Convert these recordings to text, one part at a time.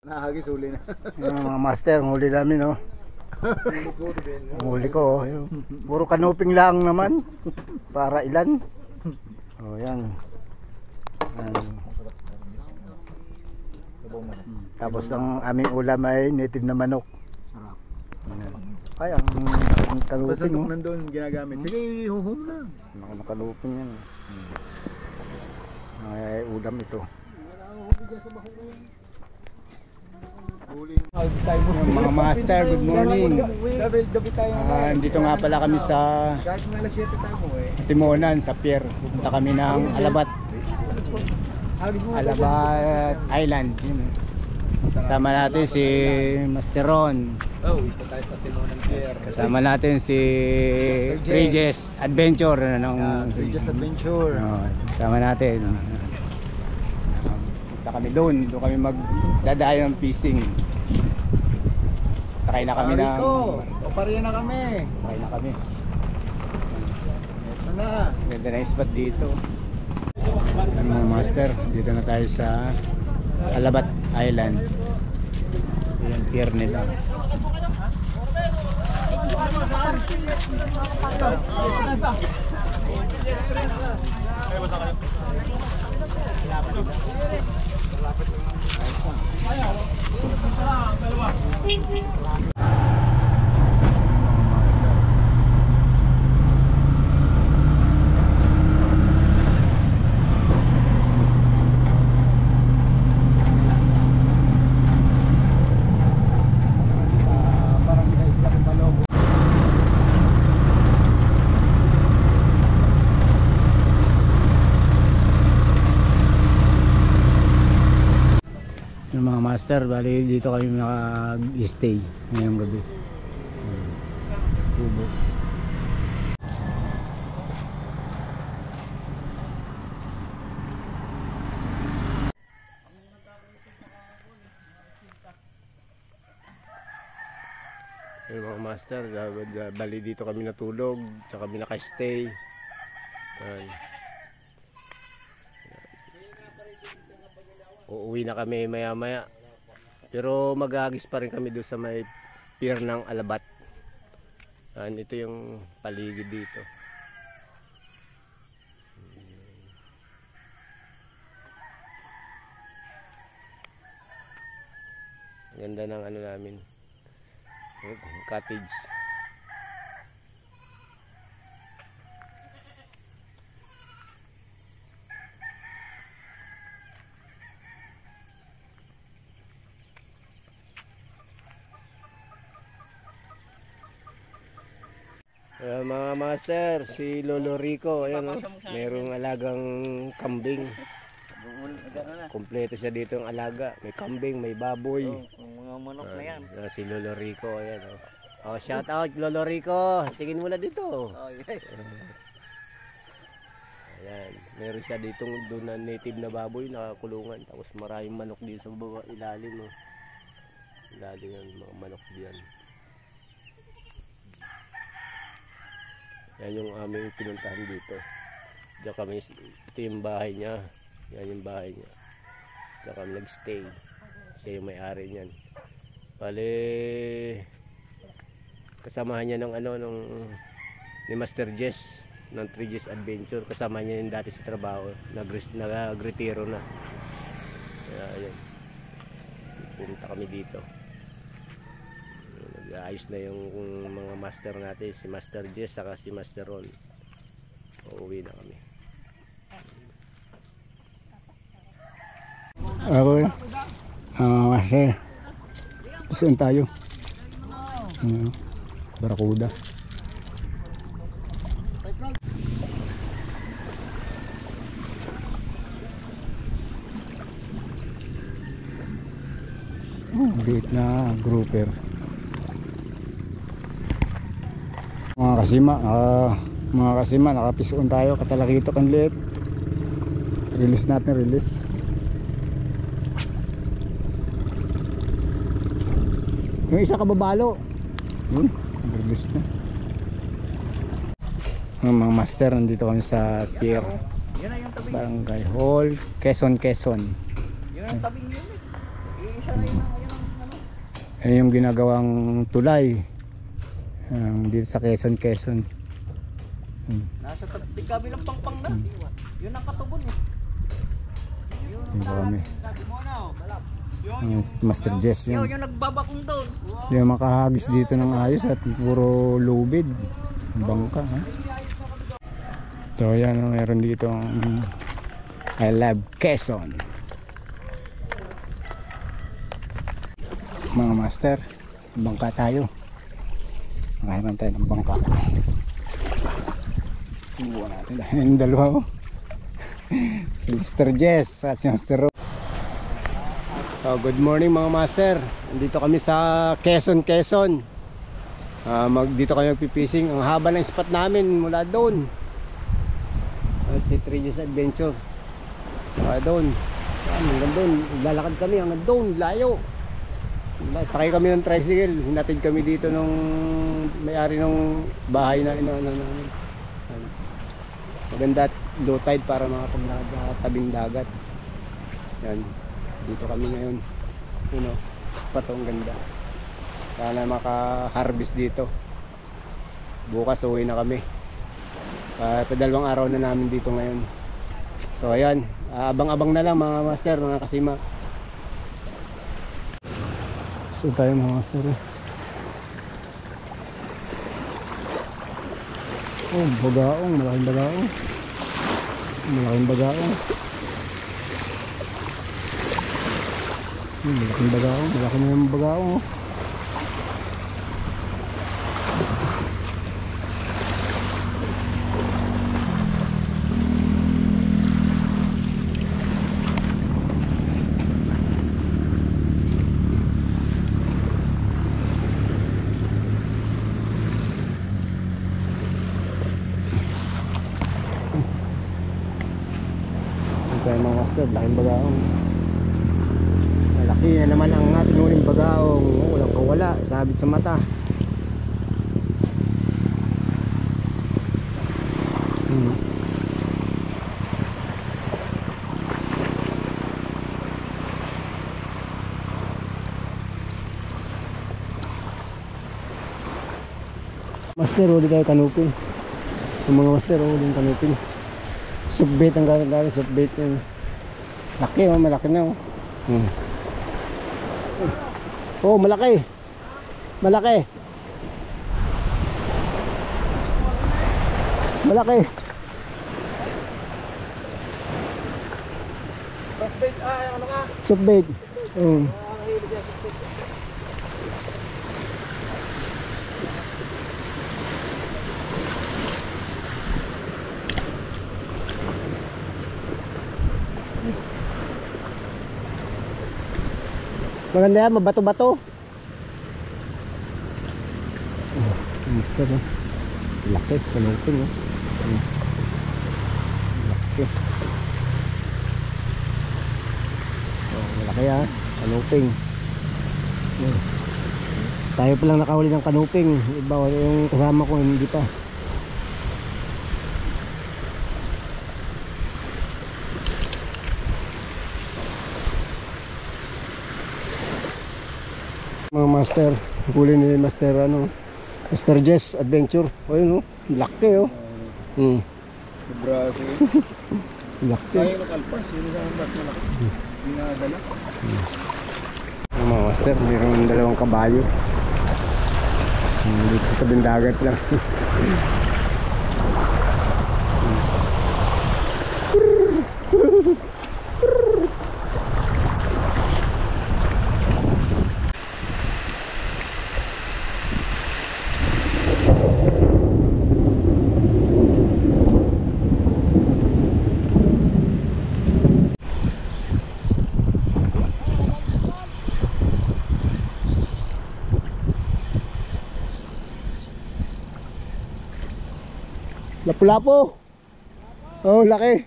Nahagis huli na. Yung mga master, huli namin oh. Huli ko oh. Puro kanuping lang naman. Para ilan? Oh yan. Tapos ang aming ulam ay native na manok. Sarap. Ay, ang kanuping Pasandok oh. nandun ginagamit. Sige, huhum na. Nakanuping yan. Ay, ulam ito. Yung mga master, good morning. Dito nga pala kami sa Timonan, sa pier. Punta kami ng Alabat Island. Kasama natin si Master Ron. Tayo sa Timonan Pier. Kasama natin si Regis Adventure. Regis Adventure. Kasama natin. Punta kami doon kami magdadayo ng fishing. Sakay na kami ng Pariya na kami. Sakay na kami. Ito na. Ganda na yung spot dito. Mga master, dito na tayo sa Alabat Island. Yan pier nila. Yung mga master, bali dito kami naka-stay ngayong gabi. Tubo. Yung mga master, bali dito kami natulog, tsaka kami naka-stay. Uuwi na kami maya maya, pero mag-aagis pa rin kami doon sa may pier ng Alabat. Ito yung paligid dito. Ganda ng ano namin, cottage. Mga master, si Lolo Rico, ayan oh, merong alagang kambing. Kompleto siya dito ang alaga. May kambing, may baboy. Mga manok na yan. Si Lolo Rico, ayan oh. Oh, shout out Lolo Rico. Tingin mo na dito. Oh, yes. Ayan, meron siya dito doon na native na baboy nakakulungan. Tapos maraming manok din sa baba, ilalim oh. Ilalim ng mga manok diyan. Yan yung aming pinuntahan dito. Diyan kami, ito yung bahay niya. Yan yung bahay niya. Diyan kami nagstay. Siya yung may-ari niyan. Bale, kasamahan niya ng ni Master Jess ng Regis Adventure. Kasama niya yung dati sa trabaho. Nag-retiro na. Kaya yan. Pumunta kami dito. Ayos na yung mga master natin, si Master Jess saka si Master Ron. Uuwi na kami. Okay. Master, saan tayo? Barakuda. Liit na grouper. Mga kasima, nakapisuon tayo, katalakito kan liit. Release natin, release. Yung isa kababalo. Yun, release na. Mga master, nandito kami sa pier. Barangay Hall, Quezon. Yun ang tabing unit. Isa na yun ang yung ginagawang tulay dito sa Quezon. Nasa kabilang pangpang na. Yun ang katugon eh. Dito kami. Si Master Jess Yo, yun. yung nagbabakong doon. Hindi makahagis dito ng ayos at puro lubid. Bangka ha. So yan, meron dito I love Quezon. Mga master, bangka tayo. Makahiram tayo ng bangka. Sinubukan natin. Yung dalawa ko. Si Mr. Jess at si Master Ro. So, good morning mga master. Dito kami sa Quezon. Dito kami magpipising. Ang haba ng spot namin mula doon. Si Regis Adventure. Doon. Hanggang doon. Lalakad kami hanggang doon. Layo. Sakay kami ng tricycle. Hinatid kami dito nung may-ari ng bahay na namin. Maganda at low tide para makapagtabing dagat. Yan. Dito kami ngayon. Spot ang ganda. Sana maka-harvest dito. Bukas uwi na kami. Padalawang araw na namin dito ngayon. So ayan, abang-abang na lang mga master, mga kasima. So tayo mga master. Oh, bagaong, malaking bagaong. Malaking bagaong. Malaking bagaong, malaki na yung bagaong. Kaya mga master, laking bagaong. Malaki na naman ang ating uling bagaong. Walang kawala, sabit sa mata. Master, huli tayo kanupin. Yung mga master, huli kanupin. Subbait ang gamit natin, subbait yun. Laki oh, malaki na oh. Oh, malaki. Malaki. Malaki. Subbait, ano ka? Subbait. Maganda yan, mabato-bato. Gusto no? Laki, kanupin no? Laki. Malaki ha, kanuping. Tayo pa lang nakahuli ng kanuping. Iba yung kasama ko, hindi pa. Mga master, huli ni Master Master Jess Adventure. Ayun laki oh. Braso. Laki. Kaya nakalpas, yun ang mas malaki. Dinadala. Mga master, mayroon dalawang kabayo. Dito sa tabing dagat lang. Lapu-lapu. Oh, laki.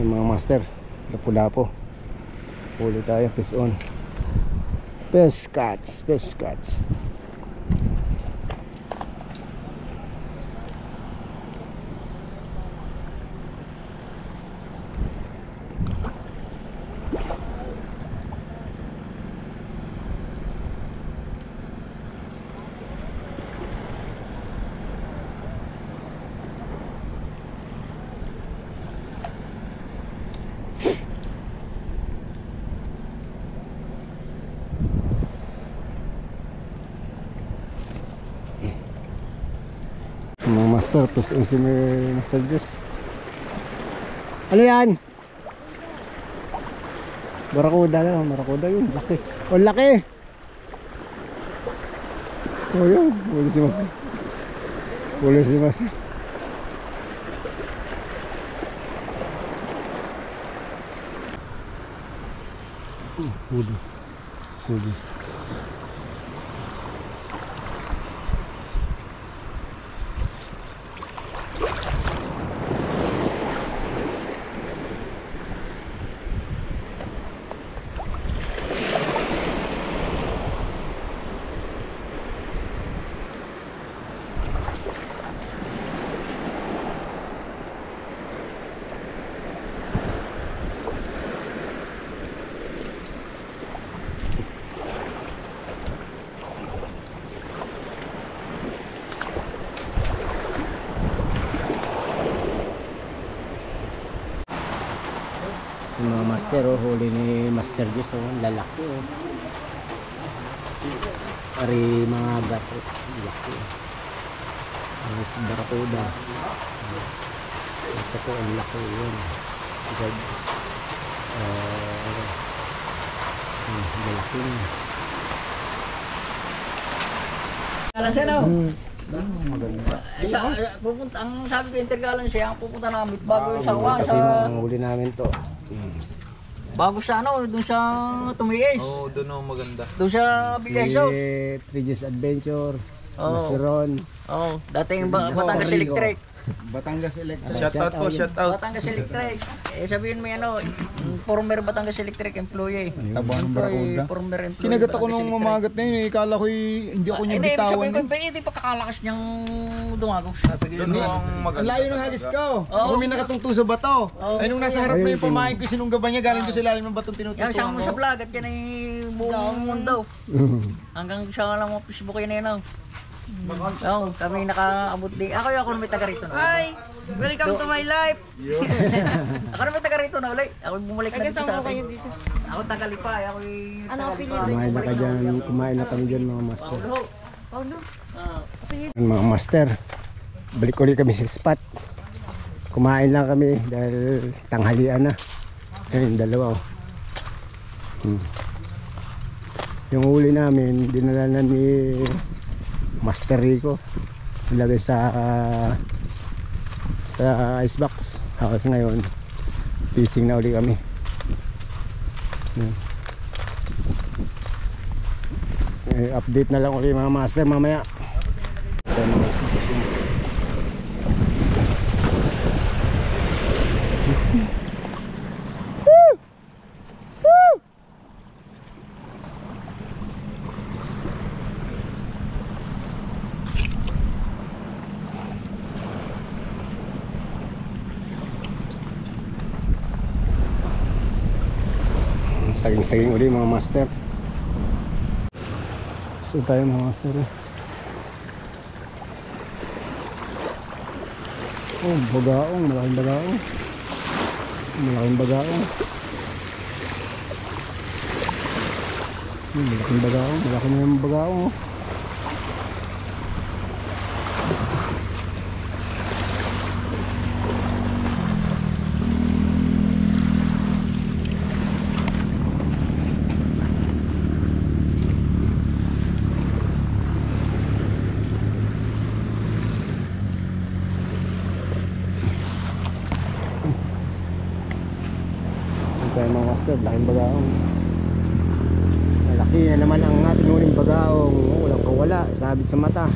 Yung mga master, lapu-lapu. huli tayo, fish on. Fish catch, fish catch. Mga master, plus si Master Jess. Ano yan? Barakuda na, barakuda yun, laki. Oh, laki! Oh yun, huli si Master. Huli si Master. Huli. Huli. Yung mga master, oh, huli ni Master Jess, oh, lalaki, oh. Ari mga gato, laki. Ang barakuda. Ito po, ang laki yun. God. Malaki yun. Alam siya no? Maganda. Pupunta, ang sabi ko intergalan siya, ang pupunta namin bago sa Kasi sa ang huli namin to. bago sa ano, doon sa Tumiis. Oo, doon ako maganda. Doon sa Bigay Si Show. Triges Adventure, Oo. Master Ron. Oh, dating Batangas Electric. Batangas Electric. Shout out po, shout Batangas Electric. Eh sabihin mo yan, former Batangas Electric employee. Tabang barakuda. Former employee. Kinagat ako Batangas nung Electric. mamagat na yun. Kala ko hindi ako niya Hindi, bitawan. sabihin ko, hindi pagkakalakas niyang dumagos. Doon ang maganda. Ang layo ng hagis ko. Oo. Ako may nakatungto sa bato. Oo. Ay nung nasa harap na yung pamahin ko, sinunggaban niya galing doon sa ilalim ng batong tinututuan Yan siya mo sa ko. vlog at yan ay buong mundo. Hanggang siya lang mo Facebook yan yan. Oo, kami nakaabot din. Ako may taga rito na. Hi! Welcome to my life! Ako na may taga rito na ulit. Ako bumalik na dito sa Kasama ko kayo atin. dito. Ako Tagalipay. Ako Ano ang Kumain na ka dyan, kumain na kami dyan mga master. Paulo. Mga master, balik ulit kami sa spot. Kumain lang kami dahil tanghalian na. Ayun, dalawa, oh. Yung huli namin, dinala na ni Master Rico. Ilagay sa icebox. Tapos ngayon, fishing na ulit kami. Update na lang ulit mga master mamaya. Saging-saging ulit mga master. So tayo mga master. Oh, bagaong, malaking bagaong. Malaking bagaong. Malaking bagaong, malaki na yung bagaong. Oh. Tayo mga master, laking bagaong. Malaki na naman ang ating huling bagaong. Walang kawala, sabit sa mata.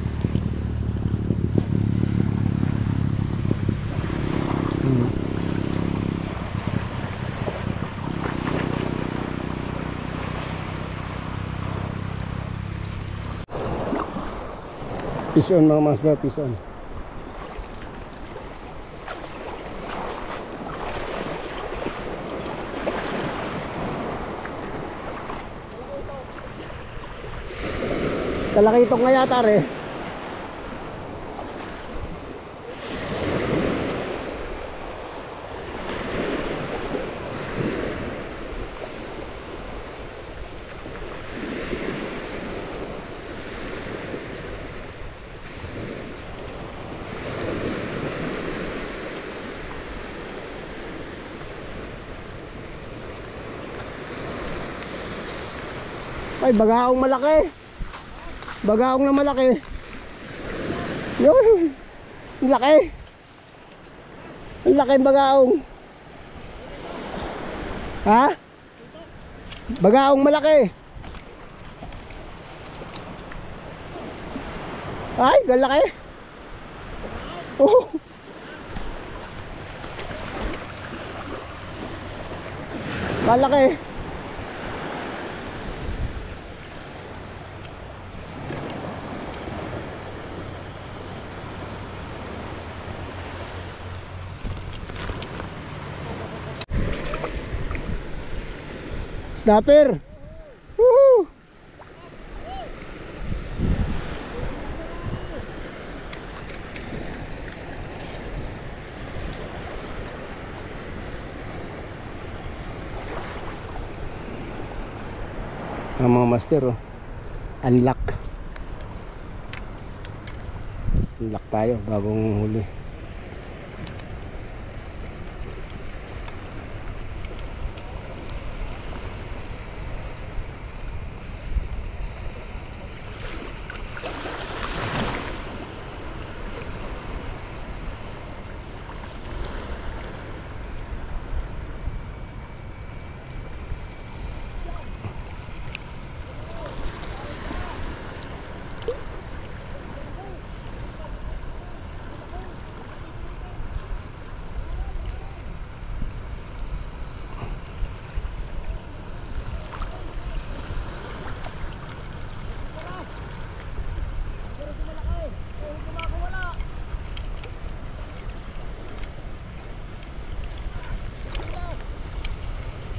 Fish on mga master, fish on. Talakitok nga yata re. Ay, bagaong malaki. Bagaong na malaki. Yun. Ang laki. Ang laki ng bagaong. Ha? Bagaong malaki. Ay, ang laki. Oh. Malaki. Snapper. Woo! Ang mga master, oh. Unlock. Unlock tayo bagong huli.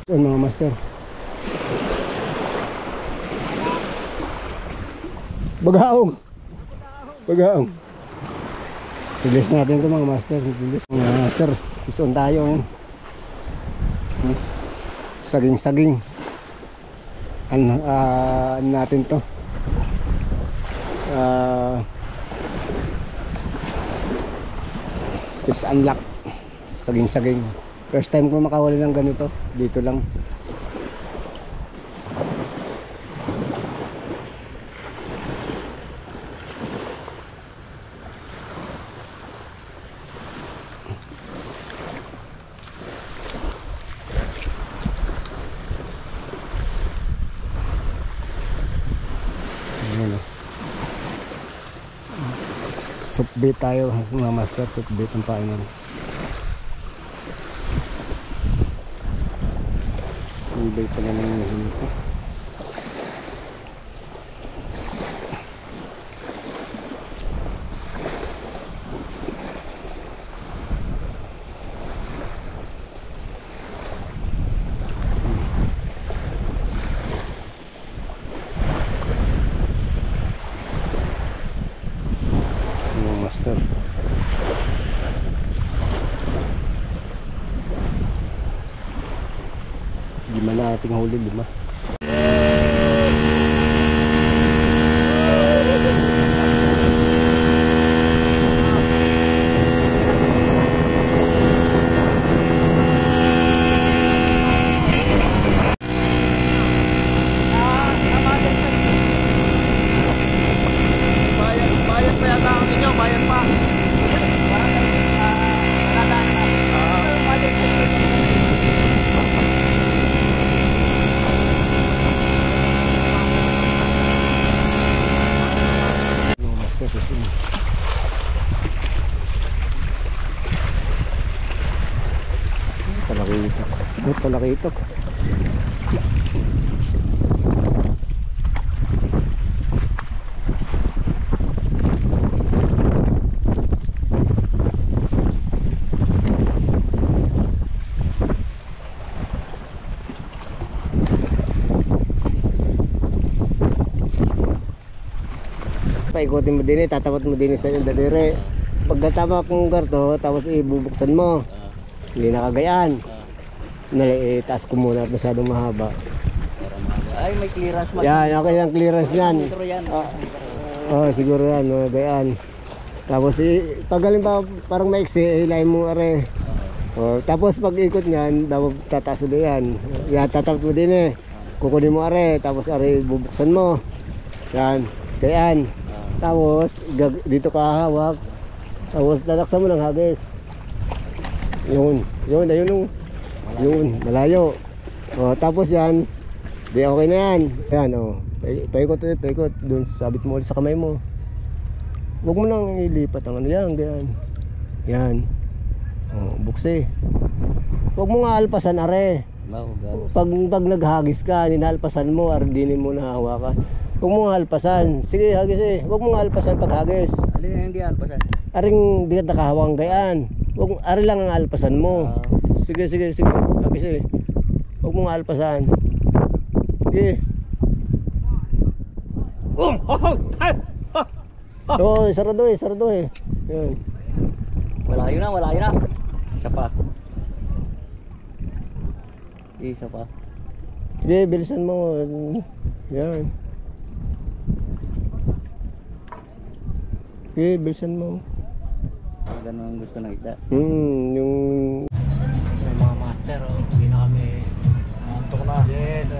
Yan mga master. Bagaong. Bagaong. Release natin ito mga master. Release mga master. Ison tayo yan. Saging-saging. Ano natin to? Fish unlock. Saging-saging. First time ko makawali ng ganito. Dito lang. Ayan, Sukbit tayo mga master. Sukbit ang painan. Ibay pala ng hinto. Master. Lima na ating huli, 5. Bayan pa yata ang inyo, bayan pa. Talakitok. Talakitok. paikutin mo din tatapat mo din sa yung daliri. Pagkatama kong garto, tapos ibubuksan mo. Hindi nakagayaan. Itaas ko muna at masyadong mahaba. Ay, may clearance man. Yan, okay ang clearance niyan. Metro yan. Siguro yan, gayaan. Tapos pag halimbawa parang maiksi, hilahin mo are. Tapos pag ikot niyan, dapat tataas ulit yan. Yan, tatapat mo din kukunin mo are, tapos are bubuksan mo. Yan, gayaan. Tapos dito ka hawak. Tapos lalaksan mo ng hagis. Yun, malayo. Tapos yan, di okay na yan. Yan, paikot. Doon, sabit mo ulit sa kamay mo. Huwag mo nang ilipat ang ano yan, ganyan. Yan. Buksi. Huwag mo nga alpasan, are. Pag naghagis ka, ninalpasan mo, ardinin mo na hawakan. Huwag mo nga alpasan. Sige, hagis Huwag mo nga alpasan pag hagis. Alin na hindi alpasan? Aring di ka nakahawang gayaan. Ari lang ang alpasan mo. Sige. Hagis Huwag mo nga alpasan. Sige. Sarado Yan. Wala yun na. Isa pa. Isa pa. Sige, bilisan mo. Yan. Sige, bilisan mo. Ganun ang gusto ng isda. Yung... So mga master, hindi na kami. Antok na. Yes.